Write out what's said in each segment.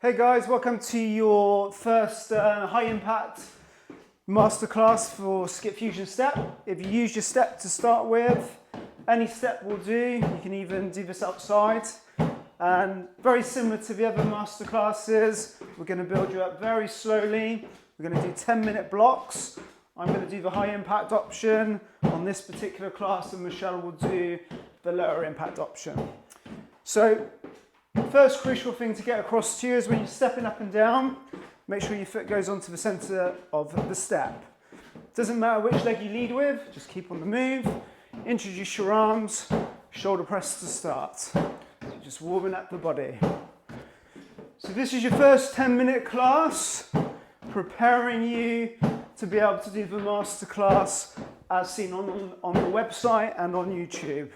Hey guys, welcome to your first high impact masterclass for Skipfusion step. If you use your step to start with, any step will do. You can even do this outside. And very similar to the other masterclasses, we're going to build you up very slowly. We're going to do 10-minute blocks. I'm going to do the high impact option on this particular class, and Michelle will do the lower impact option. So, first crucial thing to get across to you is when you're stepping up and down, make sure your foot goes onto the center of the step. Doesn't matter which leg you lead with, just keep on the move. Introduce your arms, shoulder press to start. So just warming up the body. So this is your first 10-minute class, preparing you to be able to do the masterclass as seen on the website and on YouTube.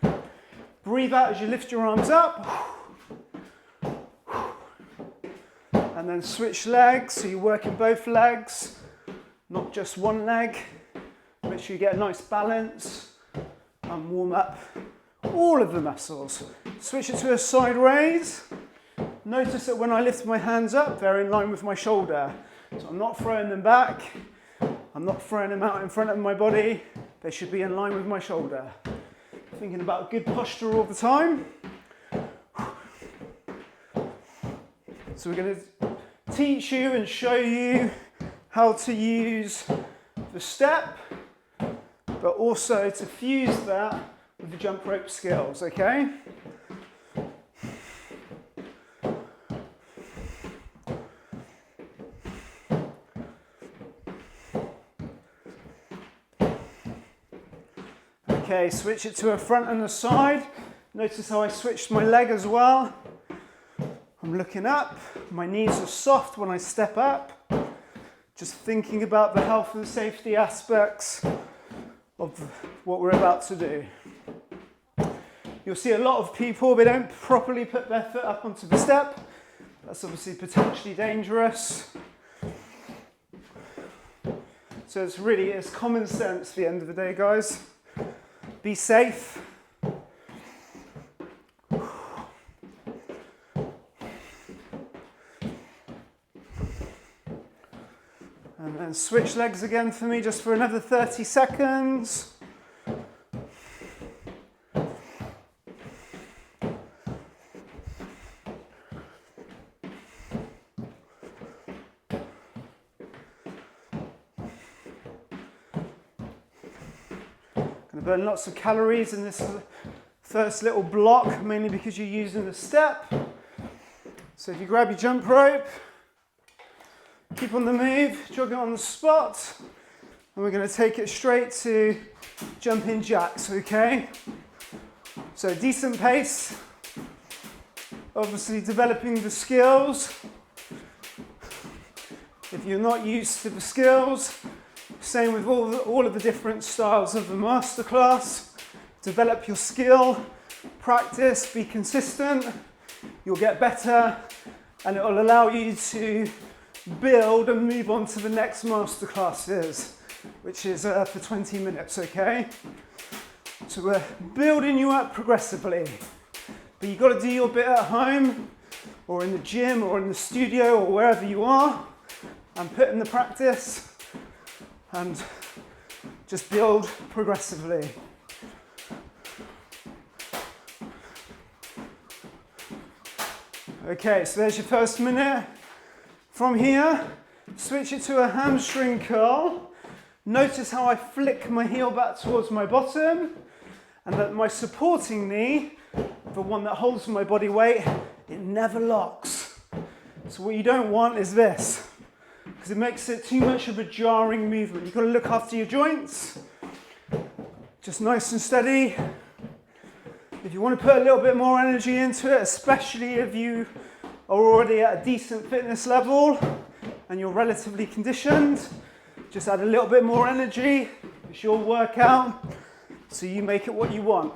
Breathe out as you lift your arms up. And then switch legs, so you're working both legs, not just one leg. Make sure you get a nice balance and warm up all of the muscles. Switch it to a side raise. Notice that when I lift my hands up, they're in line with my shoulder. So I'm not throwing them back. I'm not throwing them out in front of my body. They should be in line with my shoulder. Thinking about good posture all the time. So we're going to teach you and show you how to use the step, but also to fuse that with the jump rope skills, okay? Okay, switch it to a front and a side. Notice how I switched my leg as well. I'm looking up, my knees are soft when I step up, just thinking about the health and safety aspects of what we're about to do. You'll see a lot of people, they don't properly put their foot up onto the step. That's obviously potentially dangerous. So it's common sense at the end of the day, guys. Be safe. And then switch legs again for me just for another 30 seconds. Going to burn lots of calories in this first little block, mainly because you're using the step. So if you grab your jump rope, keep on the move, jog it on the spot, and we're going to take it straight to jumping jacks, okay? So decent pace, obviously developing the skills. If you're not used to the skills, same with all of the different styles of the masterclass. Develop your skill, practice, be consistent, you'll get better, and it will allow you to build and move on to the next masterclasses, which is for 20 minutes, okay? So we're building you up progressively, but you've got to do your bit at home or in the gym or in the studio or wherever you are and put in the practice and just build progressively. Okay, so there's your first minute. From here, switch it to a hamstring curl. Notice how I flick my heel back towards my bottom and that my supporting knee, the one that holds my body weight, it never locks. So what you don't want is this, because it makes it too much of a jarring movement. You've got to look after your joints. Just nice and steady. If you want to put a little bit more energy into it, especially if you are already at a decent fitness level and you're relatively conditioned, just add a little bit more energy. It's your workout, so you make it what you want.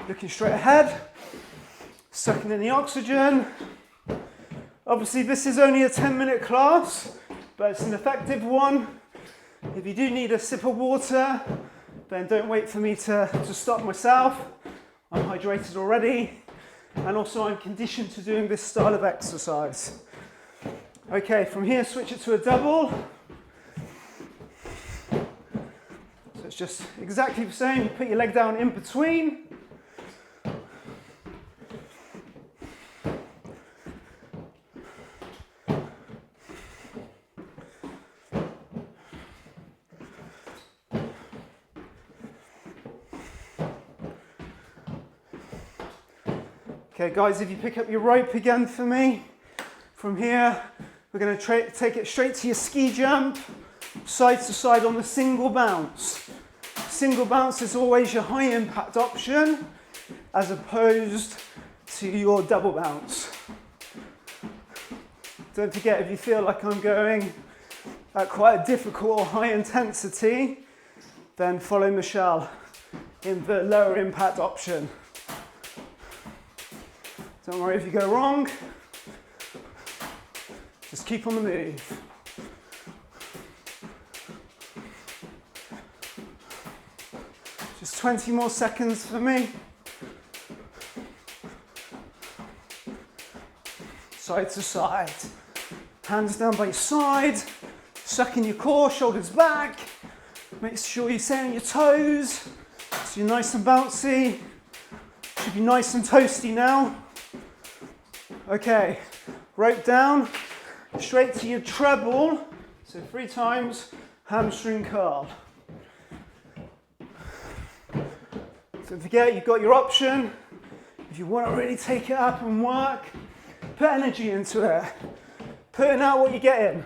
Looking straight ahead, sucking in the oxygen. Obviously this is only a 10-minute class, but it's an effective one. If you do need a sip of water, then don't wait for me to stop myself. I'm hydrated already. And also I'm conditioned to doing this style of exercise. Okay, from here, switch it to a double. So it's just exactly the same. You put your leg down in between. Okay guys, if you pick up your rope again for me, from here, we're going to take it straight to your ski jump, side to side on the single bounce. Single bounce is always your high impact option, as opposed to your double bounce. Don't forget, if you feel like I'm going at quite a difficult or high intensity, then follow Michelle in the lower impact option. Don't worry if you go wrong, just keep on the move. Just 20 more seconds for me. Side to side. Hands down by your side, suck in your core, shoulders back. Make sure you stay on your toes, so you're nice and bouncy. Should be nice and toasty now. Okay, rope down, straight to your treble, so 3 times hamstring curl. Don't forget, you've got your option. If you want to really take it up and work, put energy into it. Putting out what you're getting.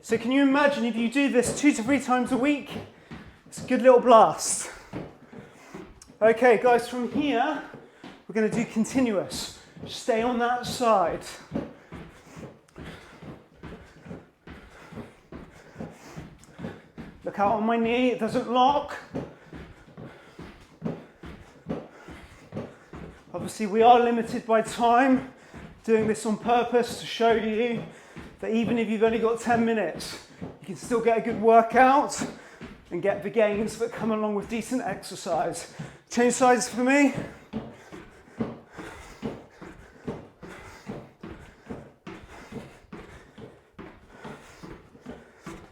So can you imagine if you do this 2 to 3 times a week? It's a good little blast. Okay guys, from here, we're going to do continuous. Stay on that side. Look out on my knee, it doesn't lock. Obviously we are limited by time, doing this on purpose to show you that even if you've only got 10 minutes, you can still get a good workout and get the gains that come along with decent exercise. Change sides for me.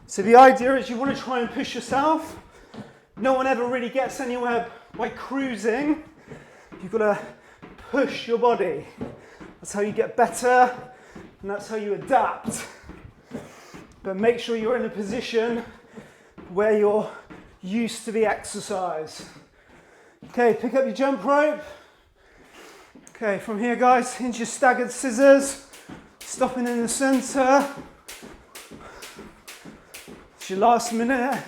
So the idea is you want to try and push yourself. No one ever really gets anywhere by cruising. You've got to push your body. That's how you get better, and that's how you adapt. But make sure you're in a position where you're used to the exercise. Okay, pick up your jump rope. Okay, from here guys, into your staggered scissors, stopping in the center. It's your last minute.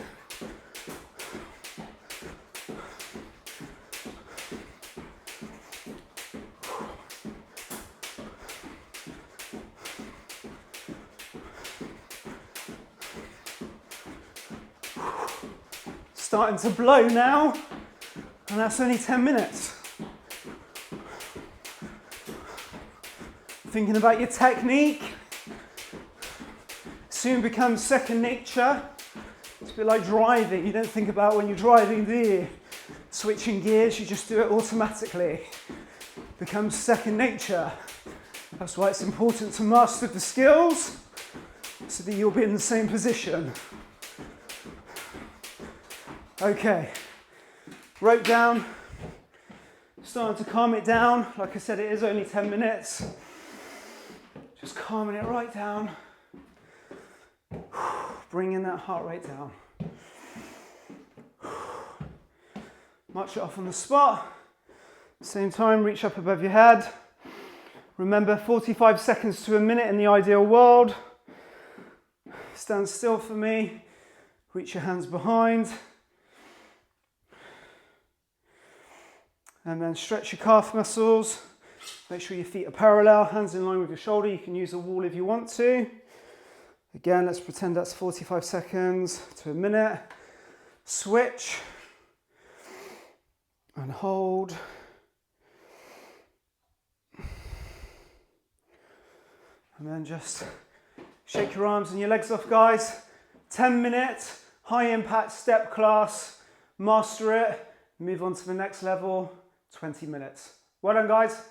Starting to blow now, and that's only 10 minutes. Thinking about your technique soon becomes second nature. It's a bit like driving. You don't think about when you're driving, do you? Switching gears, you just do it automatically. It becomes second nature. That's why it's important to master the skills so that you'll be in the same position. Okay, rope down, starting to calm it down. Like I said, it is only 10 minutes. Just calming it right down. Bringing that heart rate down. March it off on the spot. Same time, reach up above your head. Remember, 45 seconds to a minute in the ideal world. Stand still for me. Reach your hands behind. And then stretch your calf muscles. Make sure your feet are parallel, hands in line with your shoulder. You can use a wall if you want to. Again, let's pretend that's 45 seconds to a minute. Switch. And hold. And then just shake your arms and your legs off, guys. 10 minutes, high impact step class. Master it. Move on to the next level. 20 minutes. Well done, guys.